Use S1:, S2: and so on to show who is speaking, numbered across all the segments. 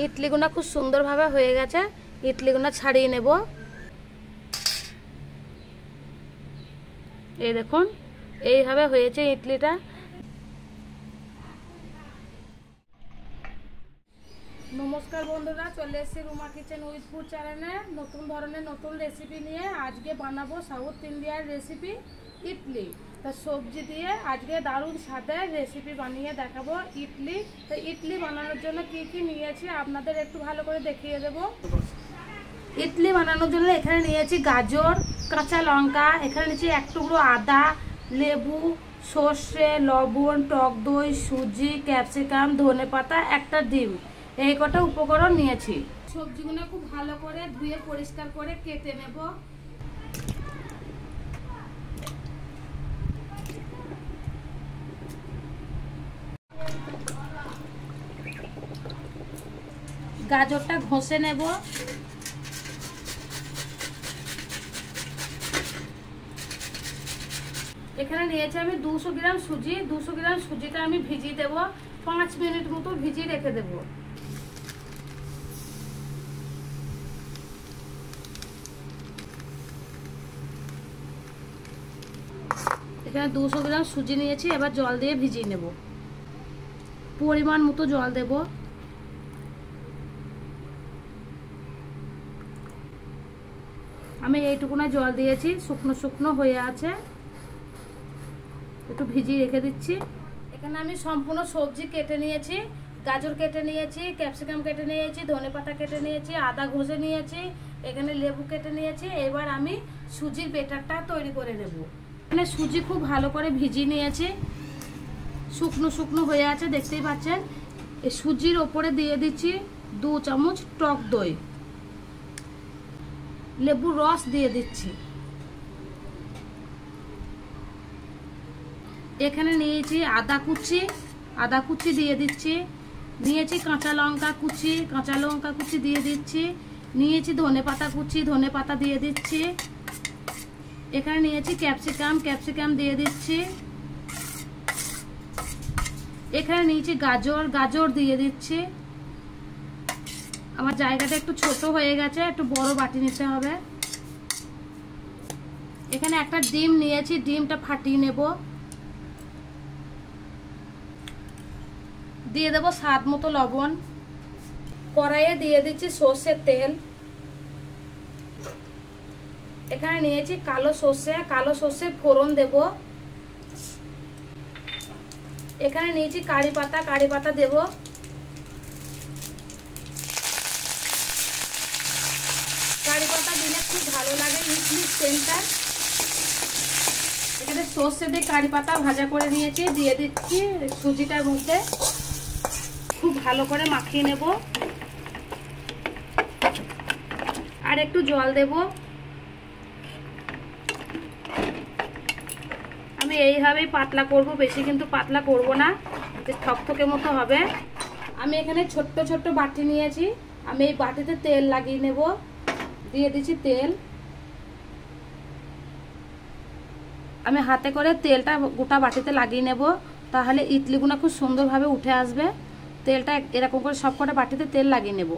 S1: ইডলিগুলো খুব সুন্দরভাবে হয়ে গেছে। ইডলিগুলো ছাড়িয়ে নেব। এই দেখুন এইভাবে হয়েছে ইডলিটা। নমস্কার বন্ধুরা, চলে এসেছি রুমা কিচেন উইথ ফুড চ্যানেলে নতুন ধরনের নতুন রেসিপি নিয়ে। আজকে বানাবো সাউথ ইন্ডিয়ার রেসিপি ইডলি। তা সবজি দিয়ে আজকে দারুণ স্বাদের রেসিপি বানিয়ে দেখাবো ইডলি। তো ইডলি বানানোর জন্য কি কি নিয়েছি আপনাদের একটু ভালো করে দেখিয়ে দেবো। ইডলি বানানোর জন্য এখানে নিয়েছি গাজর, কাঁচা লঙ্কা, এখানে নিয়েছি এক টুকরো আদা, লেবু, সর্ষে, লবণ, টক দই, সুজি, ক্যাপসিকাম, ধনেপাতা, একটা ডিম। এই কটা উপকরণ নিয়েছি। সবজিগুলো খুব ভালো করে ধুয়ে পরিষ্কার করে কেটে নেব। গাজরটা ঘষে নেব। এখানে নিয়েছি আমি 200 গ্রাম সুজি। 200 গ্রাম সুজিটা আমি ভিজিয়ে দেব। 5 মিনিট মতো ভিজিয়ে রেখে দেব। এখানে 200 গ্রাম সুজি নিয়েছি। এবার জল দিয়ে ভিজিয়ে নেব। পরিমাণ মতো জল দেব। আমি এইটুকুনা জল দিয়েছি, শুকনো শুকনো হয়ে আছে, একটু ভিজিয়ে রেখে দিচ্ছি। এখানে আমি সম্পূর্ণ সবজি কেটে নিয়েছি। গাজর কেটে নিয়েছি, ক্যাপসিকাম কেটে নিয়েছি, ধনেপাতা কেটে নিয়েছি, আদা ঘষে নিয়েছি, এখানে লেবু কেটে নিয়েছি। এবার আমি সুজির বেটারটা তৈরি করে নেব। এখানে সুজি খুব ভালো করে ভিজিয়ে নিয়েছি, শুকনো শুকনো হয়ে আছে দেখতেই পাচ্ছেন। এই সুজির ওপরে দিয়ে দিচ্ছি 2 চামচ টক দই, লেবুর রস দিয়ে দিচ্ছি। এখানে নিয়েছি আদা কুচি দিয়ে দিচ্ছি। নিয়েছি কাঁচা লঙ্কা কুচি দিয়ে দিচ্ছি। নিয়েছি ধনেপাতা দিয়ে দিচ্ছি। এখানে নিয়েছি ক্যাপসিকাম দিয়ে দিচ্ছি। এখানে নিয়েছি গাজর দিয়ে দিচ্ছি। আমার জায়গাটা একটু ছোট হয়ে গেছে, একটু বড় বাটি নিতে হবে। এখানে একটা ডিম নিয়েছি, ডিমটা ফাটিয়ে নেব। দিয়ে দেবো স্বাদ মতো লবণ। কড়াইয়ে দিয়ে দিচ্ছি সর্ষের তেল। এখানে নিয়েছি কালো সর্ষে ফোড়ন দেব। এখানে নিয়েছি কারি পাতা দেব। কারি পাতা দিলে খুব ভালো লাগে ইডলির সেন্টটা। এখানে সর্ষে দিয়ে কারি পাতা ভাজা করে নিয়েছি, দিয়ে দিচ্ছি সুজিটার মধ্যে। খুব ভালো করে মাখিয়ে নেব। আর একটু জল দেব। আমি এইভাবেই পাতলা করব, বেশি কিন্তু পাতলা করব না, থকথকে মতো হবে। আমি এখানে ছোট্ট ছোট্ট বাটি নিয়েছি। আমি এই বাটিতে তেল লাগিয়ে নেব। দিয়ে দিচ্ছি তেল। আমি হাতে করে তেলটা গোটা বাটিতে লাগিয়ে নেব, তাহলে ইডলিগুলো খুব সুন্দরভাবে উঠে আসবে। তেলটা এরকম করে সবকটা বাটিতে তেল লাগিয়ে নেব।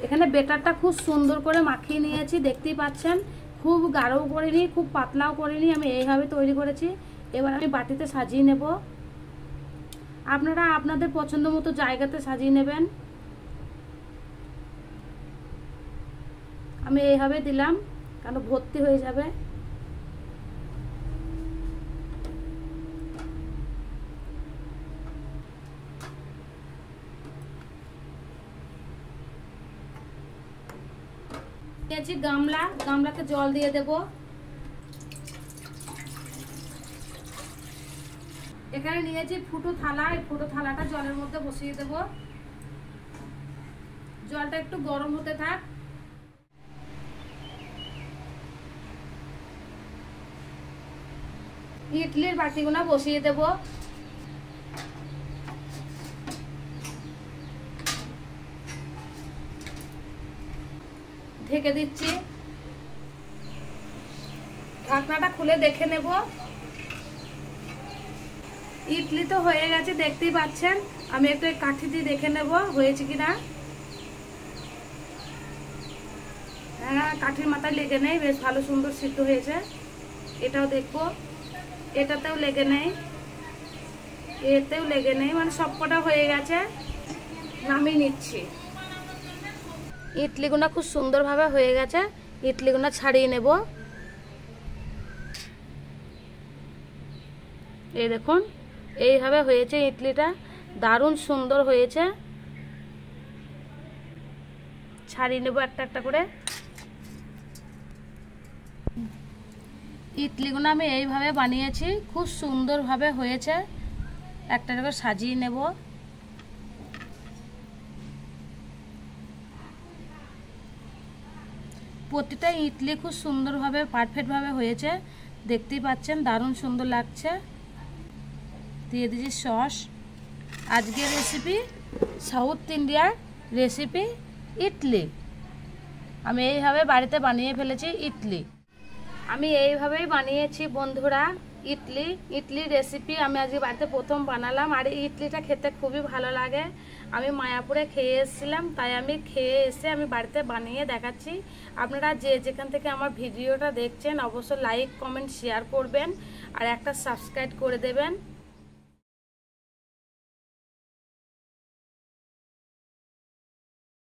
S1: এখানে বেটারটা খুব সুন্দর করে মাখিয়ে নিয়েছি, দেখতেই পাচ্ছেন। খুব গাঢ়ও করিনি, খুব পাতলাও করিনি, আমি এইভাবে তৈরি করেছি। এবার আমি বাটিতে সাজিয়ে নেব। আপনারা আপনাদের পছন্দ মতো জায়গাতে সাজিয়ে নেবেন। আমি এইভাবে দিলাম, কারণ ভর্তি হয়ে যাবে। নিয়েছি গামলাতে জল দিয়ে দেব। এখানে নিয়েছি ফুটো থালা। এই ফুটো থালাটা জলের মধ্যে বসিয়ে দেব। জলটা একটু গরম হতে থাক। ইডলির বাটিগুলো বসিয়ে দেব। ঢেকে দিচ্ছি। ঢাকনাটা খুলে দেখে নেব। ইডলি তো হয়ে গেছে দেখতেই পাচ্ছেন। আমি একটু কাঠি দিয়ে দেখে নেব হয়েছে কিনা। হ্যাঁ, কাঠির মাথায় লেগে নেই, বেশ ভালো সুন্দর সিদ্ধ হয়েছে। এটাও দেখবো, এটাতেও লেগে নেই, এতেও লেগে নেই, মানে সবকটা হয়ে গেছে। নামিয়ে নিচ্ছি। ইডলিগুলো খুব সুন্দরভাবে হয়ে গেছে, ইডলিগুলো ছাড়িয়ে নেব। এই দেখুন, এইভাবে হয়েছে ইডলিটা, দারুণ সুন্দর হয়েছে। ছাড়িয়ে নেব একটা একটা করে। ইডলিগুলো আমি এইভাবে বানিয়েছি, খুব সুন্দরভাবে হয়েছে। একটা করে সাজিয়ে নেব। প্রতিটা ইডলি খুব সুন্দরভাবে পারফেক্টভাবে হয়েছে, দেখতেই পাচ্ছেন, দারুণ সুন্দর লাগছে। দিয়ে দিয়েছি সস। আজকের রেসিপি সাউথ ইন্ডিয়ার রেসিপি ইডলি। আমি এইভাবে বাড়িতে বানিয়ে ফেলেছি ইডলি। আমি এইভাবেই বানিয়েছি বন্ধুরা ইডলির রেসিপি আমি আজকে বাড়িতে প্রথম বানালাম। আর এই ইডলিটা খেতে খুবই ভালো লাগে। আমি মায়াপুরে খেয়ে এসেছিলাম, তাই আমি খেয়ে এসে আমি বাড়িতে বানিয়ে দেখাচ্ছি। আপনারা যে যেখান থেকে আমার ভিডিওটা দেখছেন অবশ্যই লাইক কমেন্ট শেয়ার করবেন আর একটা সাবস্ক্রাইব করে দেবেন।